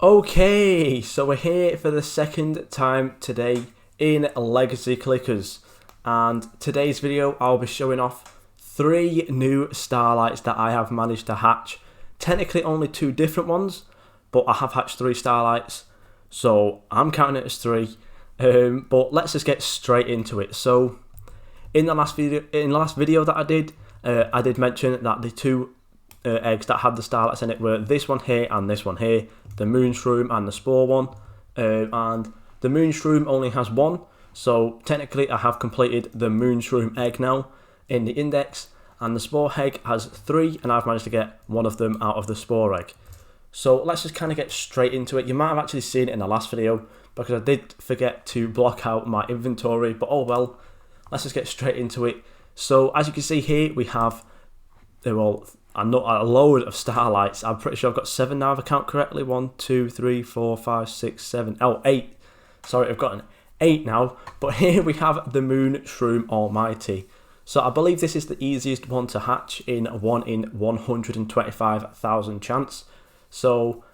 Okay, so we're here for the second time today in Legacy Clickers, and today's video I'll be showing off 3 new Starlights that I have managed to hatch. Technically only 2 different ones, but I have hatched 3 Starlights, so I'm counting it as 3. But let's just get straight into it. So in the last video that I did mention that the 2 eggs that had the Starlights in it were this one here and this one here, the Moonshroom and the Spore one, and the Moonshroom only has 1, so technically I have completed the Moonshroom egg now in the index, and the Spore egg has 3 and I've managed to get 1 of them out of the Spore egg. So let's just kind of get straight into it. You might have actually seen it in the last video because I did forget to block out my inventory, but oh well, let's just get straight into it. So as you can see here, we have a load of Starlights. I'm pretty sure I've got 7 now if I count correctly. 1, 2, 3, 4, 5, 6, 7, 8. Sorry, I've got an 8 now. But here we have the Moonshroom Almighty. So I believe this is the easiest one to hatch in 1 in 125,000 chance. So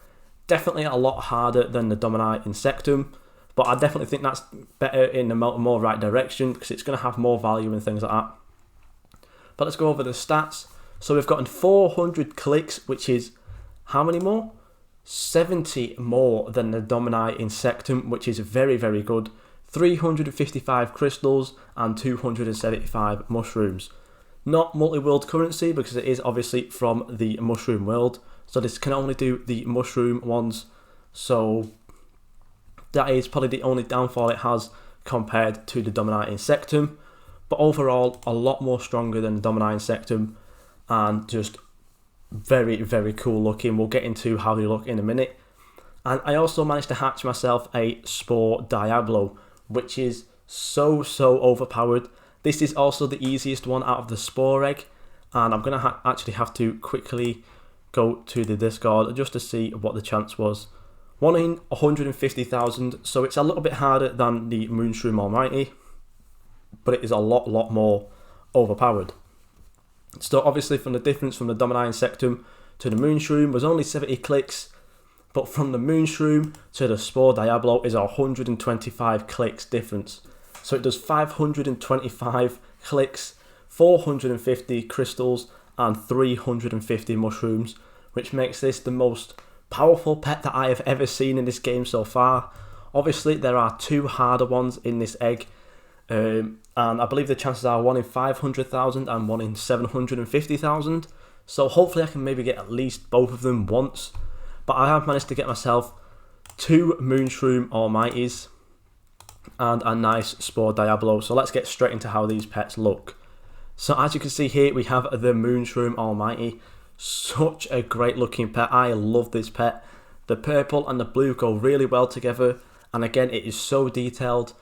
definitely a lot harder than the Dominite Insectum. But I definitely think that's better in the more right direction because it's going to have more value and things like that. But let's go over the stats. So we've gotten 400 clicks, which is how many more? 70 more than the Dominite Insectum, which is very, very good. 355 crystals and 275 mushrooms. Not multi-world currency because it is obviously from the mushroom world. So this can only do the mushroom ones. So that is probably the only downfall it has compared to the Dominite Insectum. But overall, a lot more stronger than the Dominite Insectum. And just very, very cool looking. We'll get into how they look in a minute. And I also managed to hatch myself a Spore Diablo, which is so overpowered. This is also the easiest one out of the Spore egg, and I'm going to actually have to quickly go to the Discord just to see what the chance was. 1 in 150,000, so it's a little bit harder than the Moonshroom Almighty, but it is a lot more overpowered. So obviously from the difference from the Dominite Insectum to the Moonshroom was only 70 clicks, but from the Moonshroom to the Spore Diablo is 125 clicks difference. So it does 525 clicks, 450 crystals and 350 mushrooms, which makes this the most powerful pet that I have ever seen in this game so far. Obviously there are 2 harder ones in this egg, and I believe the chances are 1 in 500,000 and 1 in 750,000. So hopefully I can maybe get at least both of them once. But I have managed to get myself 2 Moonshroom Almighties and a nice Spore Diablo. So let's get straight into how these pets look. So as you can see here, we have the Moonshroom Almighty. Such a great looking pet. I love this pet. The purple and the blue go really well together. And again, it is so detailed.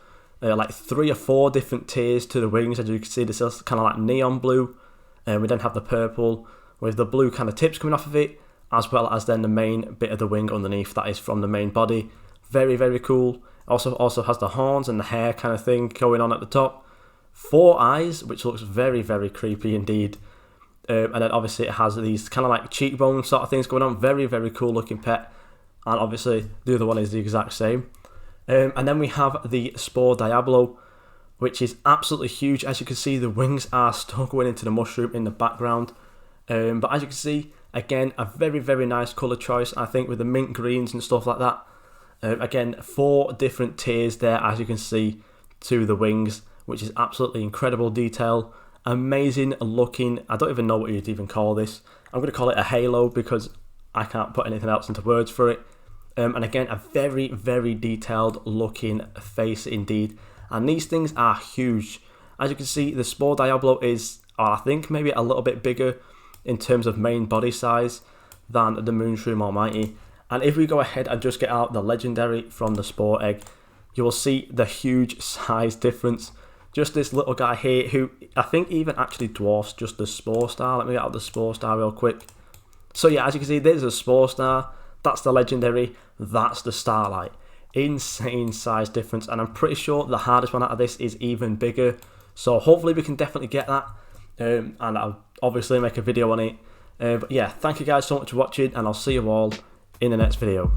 Like 3 or 4 different tiers to the wings. As you can see, this is kind of like neon blue, and we then have the purple with the blue kind of tips coming off of it, as well as then the main bit of the wing underneath that is from the main body. Very cool. Also has the horns and the hair kind of thing going on at the top. 4 eyes, which looks very creepy indeed. And then obviously it has these kind of like cheekbone sort of things going on. Very cool looking pet. And obviously the other one is the exact same. And then we have the Spore Diablo, which is absolutely huge. As you can see, the wings are still going into the mushroom in the background. But as you can see, again, a very nice colour choice, I think, with the mint greens and stuff like that. Again, 4 different tiers there, as you can see, to the wings, which is absolutely incredible detail. Amazing looking. I don't even know what you'd even call this. I'm going to call it a halo because I can't put anything else into words for it. And again, a very detailed looking face indeed. And these things are huge. As you can see, the Spore Diablo is, I think, maybe a little bit bigger in terms of main body size than the Moonshroom Almighty. And if we go ahead and just get out the legendary from the Spore egg, you will see the huge size difference. Just this little guy here, who I think even actually dwarfs just the Spore Star. Let me get out the Spore Star real quick. So yeah, as you can see, there's a Spore Star. That's the legendary. That's the Starlight. Insane size difference, and I'm pretty sure the hardest one out of this is even bigger. So hopefully we can definitely get that, and I'll obviously make a video on it. But yeah, thank you guys so much for watching, and I'll see you all in the next video.